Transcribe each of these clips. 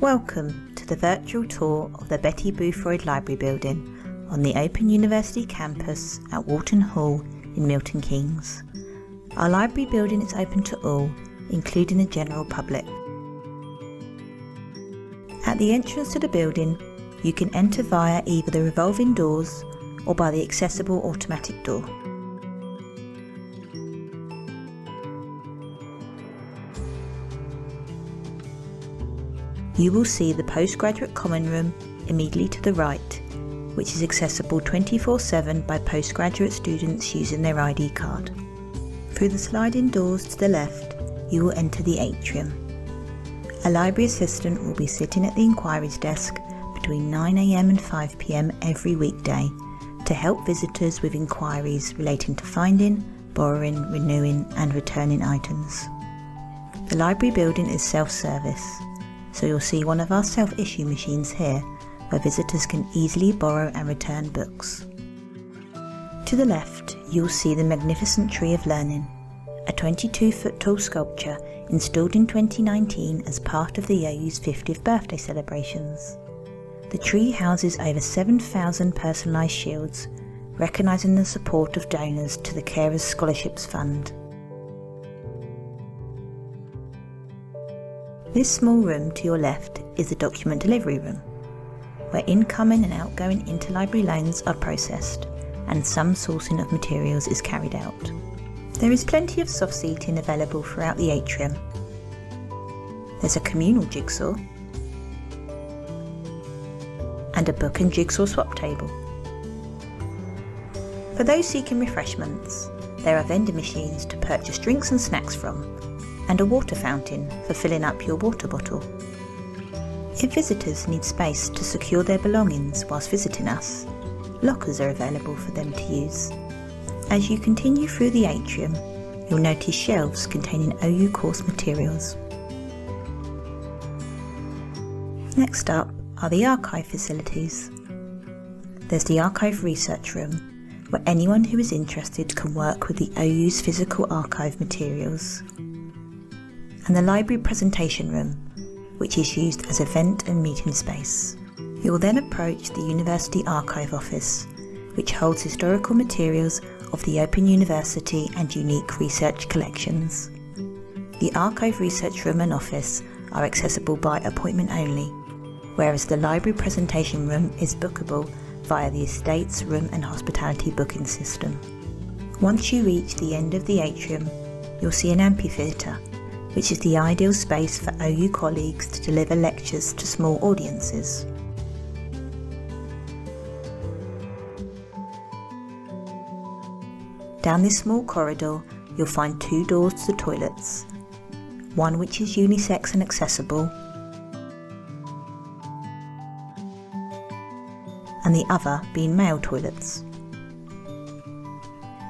Welcome to the virtual tour of the Betty Boothroyd Library building on the Open University campus at Walton Hall in Milton Keynes. Our library building is open to all, including the general public. At the entrance to the building, you can enter via either the revolving doors or by the accessible automatic door. You will see the postgraduate common room immediately to the right, which is accessible 24/7 by postgraduate students using their ID card. Through the sliding doors to the left, you will enter the atrium. A library assistant will be sitting at the inquiries desk between 9 AM and 5 PM every weekday to help visitors with inquiries relating to finding, borrowing, renewing and returning items. The library building is self-service, so you'll see one of our self-issue machines here where visitors can easily borrow and return books. To the left, you'll see the magnificent Tree of Learning, a 22-foot tall sculpture installed in 2019 as part of the OU's 50th birthday celebrations. The tree houses over 7,000 personalised shields, recognising the support of donors to the Carers Scholarships Fund. This small room to your left is the document delivery room, where incoming and outgoing interlibrary loans are processed and some sourcing of materials is carried out. There is plenty of soft seating available throughout the atrium. There's a communal jigsaw and a book and jigsaw swap table. For those seeking refreshments, there are vending machines to purchase drinks and snacks from, and a water fountain for filling up your water bottle. If visitors need space to secure their belongings whilst visiting us, lockers are available for them to use. As you continue through the atrium, you'll notice shelves containing OU course materials. Next up are the archive facilities. There's the archive research room, where anyone who is interested can work with the OU's physical archive materials, and the library presentation room, which is used as event and meeting space. You'll then approach the University Archive Office, which holds historical materials of the Open University and unique research collections. The Archive Research Room and Office are accessible by appointment only, whereas the Library Presentation Room is bookable via the Estates Room and Hospitality booking system. Once you reach the end of the atrium, you'll see an amphitheatre, which is the ideal space for OU colleagues to deliver lectures to small audiences. Down this small corridor, you'll find two doors to the toilets, one which is unisex and accessible, and the other being male toilets.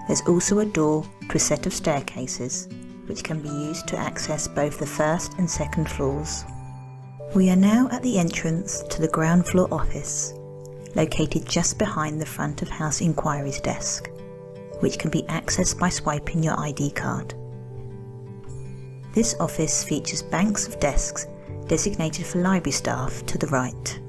There's also a door to a set of staircases, which can be used to access both the first and second floors. We are now at the entrance to the ground floor office, located just behind the front of house inquiries desk, which can be accessed by swiping your ID card. This office features banks of desks designated for library staff to the right,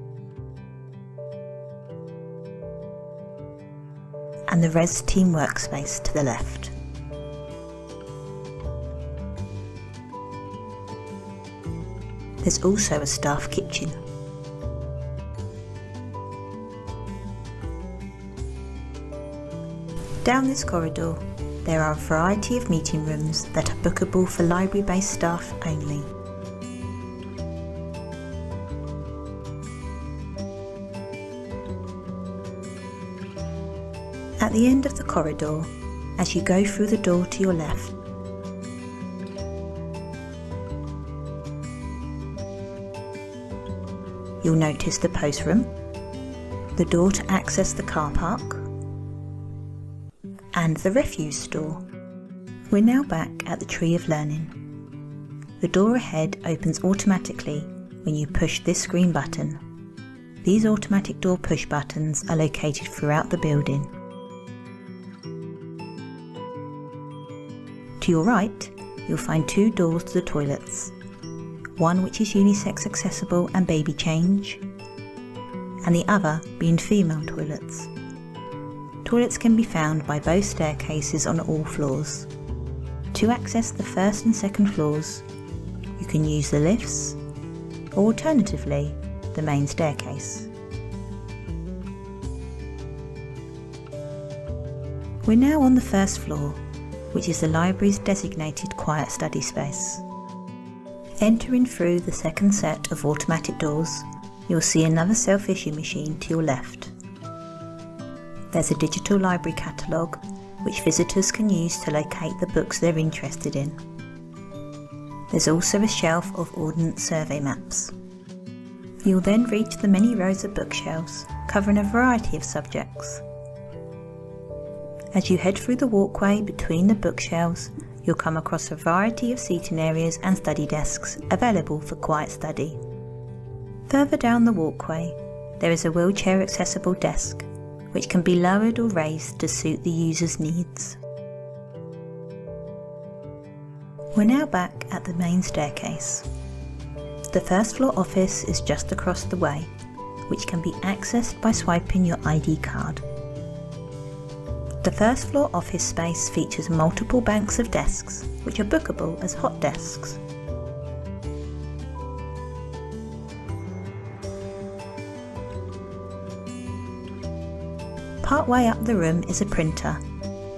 and the Res Team workspace to the left. There's also a staff kitchen. Down this corridor, there are a variety of meeting rooms that are bookable for library-based staff only. At the end of the corridor, as you go through the door to your left, you'll notice the post room, the door to access the car park, and the refuse store. We're now back at the Tree of Learning. The door ahead opens automatically when you push this green button. These automatic door push buttons are located throughout the building. To your right, you'll find two doors to the toilets, one which is unisex accessible and baby change, and the other being female toilets. Toilets can be found by both staircases on all floors. To access the first and second floors, you can use the lifts, or alternatively, the main staircase. We're now on the first floor, which is the library's designated quiet study space. Entering through the second set of automatic doors, you'll see another self-issue machine to your left. There's a digital library catalogue which visitors can use to locate the books they're interested in. There's also a shelf of Ordnance Survey maps. You'll then reach the many rows of bookshelves covering a variety of subjects. As you head through the walkway between the bookshelves, you'll come across a variety of seating areas and study desks available for quiet study. Further down the walkway, there is a wheelchair accessible desk, which can be lowered or raised to suit the user's needs. We're now back at the main staircase. The first floor office is just across the way, which can be accessed by swiping your ID card. The first floor office space features multiple banks of desks, which are bookable as hot desks. Partway up the room is a printer,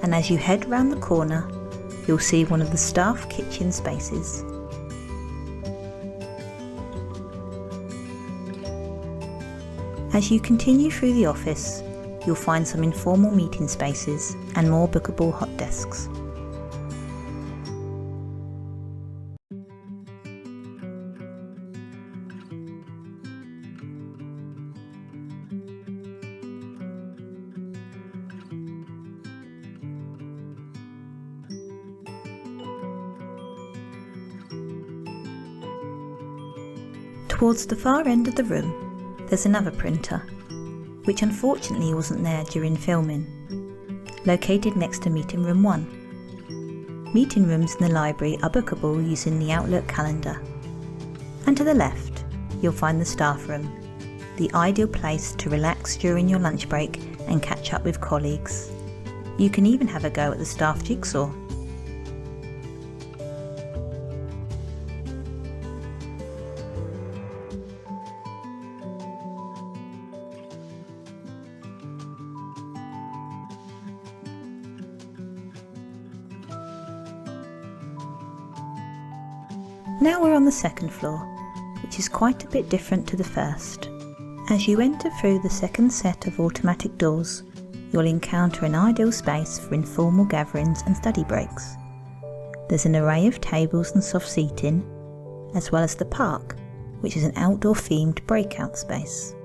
and as you head round the corner, you'll see one of the staff kitchen spaces. As you continue through the office, you'll find some informal meeting spaces and more bookable hot desks. Towards the far end of the room, there's another printer, which unfortunately wasn't there during filming, located next to Meeting Room 1. Meeting rooms in the library are bookable using the Outlook calendar. And to the left, you'll find the staff room, the ideal place to relax during your lunch break and catch up with colleagues. You can even have a go at the staff jigsaw. Now we're on the second floor, which is quite a bit different to the first. As you enter through the second set of automatic doors, you'll encounter an ideal space for informal gatherings and study breaks. There's an array of tables and soft seating, as well as the park, which is an outdoor themed breakout space.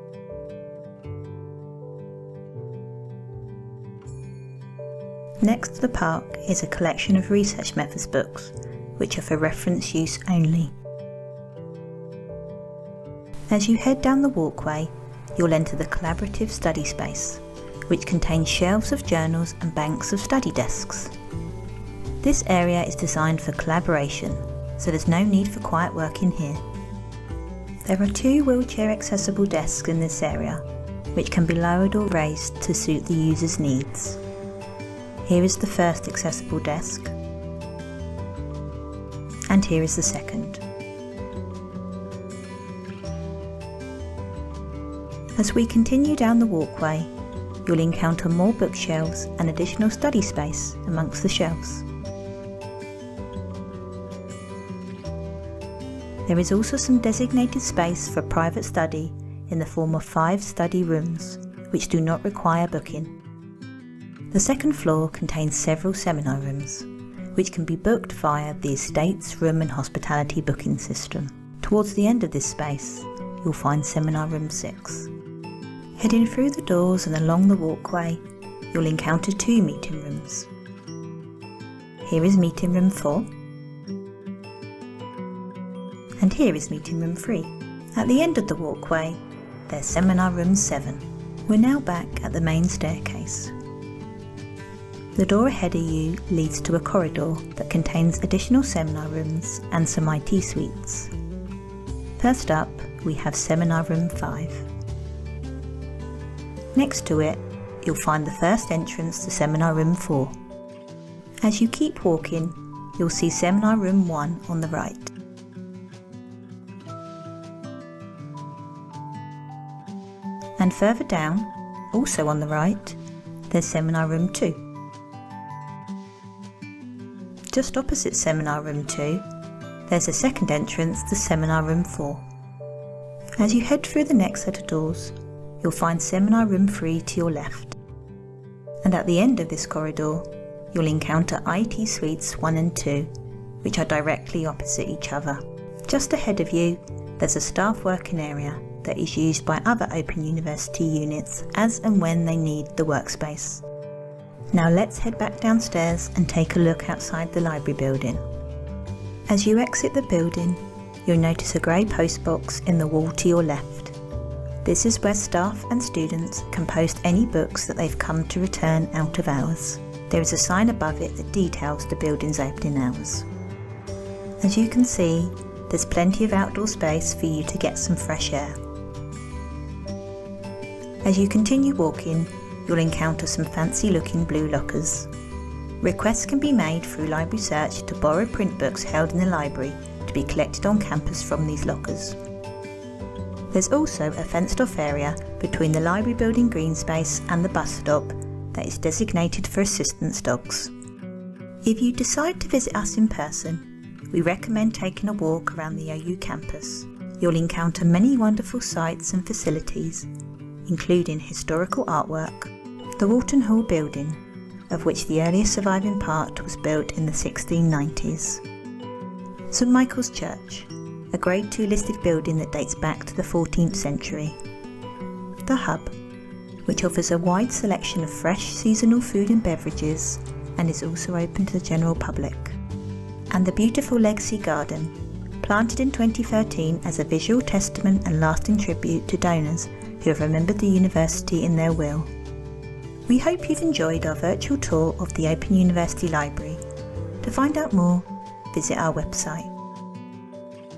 Next to the park is a collection of research methods books, which are for reference use only. As you head down the walkway, you'll enter the collaborative study space, which contains shelves of journals and banks of study desks. This area is designed for collaboration, so there's no need for quiet work in here. There are 2 wheelchair accessible desks in this area, which can be lowered or raised to suit the user's needs. Here is the first accessible desk, and here is the second. As we continue down the walkway, you'll encounter more bookshelves and additional study space amongst the shelves. There is also some designated space for private study in the form of 5 study rooms, which do not require booking. The second floor contains several seminar rooms, which can be booked via the Estates Room and Hospitality booking system. Towards the end of this space, you'll find Seminar Room 6. Heading through the doors and along the walkway, you'll encounter 2 meeting rooms. Here is Meeting Room 4, and here is Meeting Room 3. At the end of the walkway, there's Seminar Room 7. We're now back at the main staircase. The door ahead of you leads to a corridor that contains additional seminar rooms and some IT suites. First up, we have Seminar Room 5. Next to it, you'll find the first entrance to Seminar Room 4. As you keep walking, you'll see Seminar Room 1 on the right. And further down, also on the right, there's Seminar Room 2. Just opposite Seminar Room 2, there's a second entrance to Seminar Room 4. As you head through the next set of doors, you'll find Seminar Room 3 to your left. And at the end of this corridor, you'll encounter IT Suites 1 and 2, which are directly opposite each other. Just ahead of you, there's a staff working area that is used by other Open University units as and when they need the workspace. Now let's head back downstairs and take a look outside the library building. As you exit the building, you'll notice a grey postbox in the wall to your left. This is where staff and students can post any books that they've come to return out of hours. There is a sign above it that details the building's opening hours. As you can see, there's plenty of outdoor space for you to get some fresh air. As you continue walking, you'll encounter some fancy looking blue lockers. Requests can be made through Library Search to borrow print books held in the library to be collected on campus from these lockers. There's also a fenced off area between the library building green space and the bus stop that is designated for assistance dogs. If you decide to visit us in person, we recommend taking a walk around the OU campus. You'll encounter many wonderful sites and facilities, including historical artwork, the Walton Hall building, of which the earliest surviving part was built in the 1690s. St Michael's Church, a Grade II listed building that dates back to the 14th century. The Hub, which offers a wide selection of fresh seasonal food and beverages and is also open to the general public. And the beautiful Legacy Garden, planted in 2013 as a visual testament and lasting tribute to donors who have remembered the university in their will. We hope you've enjoyed our virtual tour of the Open University Library. To find out more, visit our website.